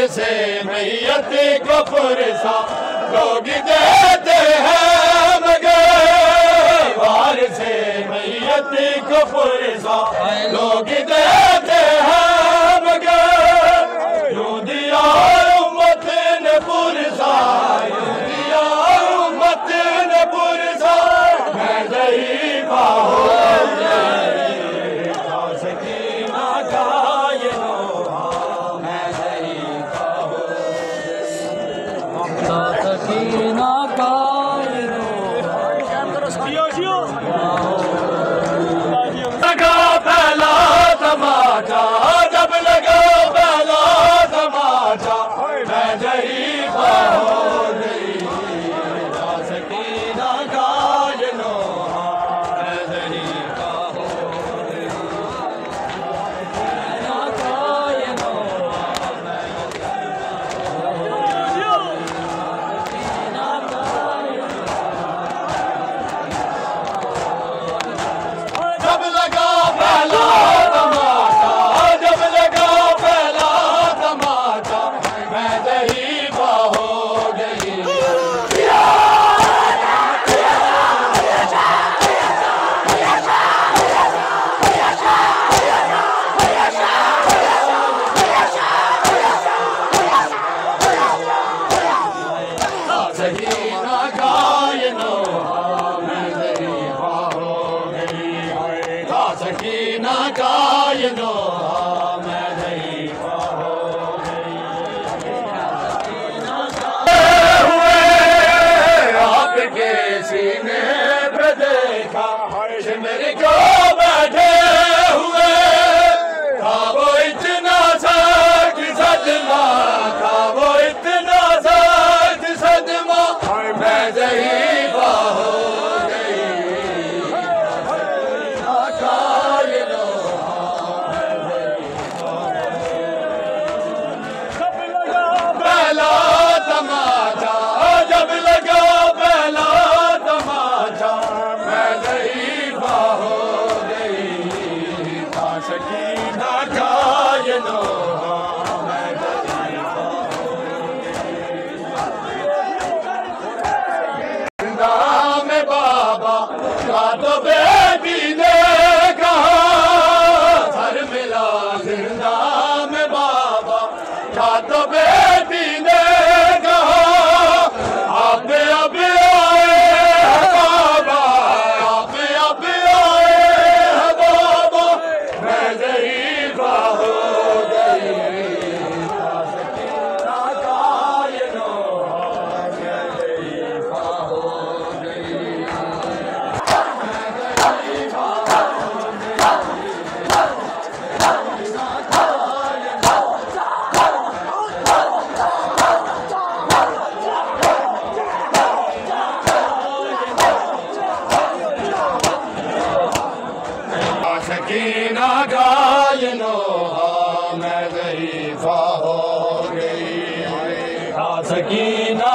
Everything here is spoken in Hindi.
से मैयत को पुरसा लोग देते हैं मगर वार से मैयत को पुरसा लोग देते हैं मगर यूं दिया उम्मत ने पुरसा यूं दिया उम्मत ने पुरसा मैं ज़ईफ़ा हो सकीना कायनो मैं ज़ईफ़ा हो गई हुए आपके सीने पे देखा शिमर को बैठे हुए था वो इतना सख्त सदमा था वो इतना सख्त सदमा मैं ज़ईफ़ा हो तो बेटी ने कहा सर मिला जिंदा में बाबा क्या तो बेटी ने कहा आप अब आए बाबा आप अब आए बाबा मैं ज़ईफ़ा हो गई सकीना गायनो मैं ज़ईफ़ा हो गई सकीना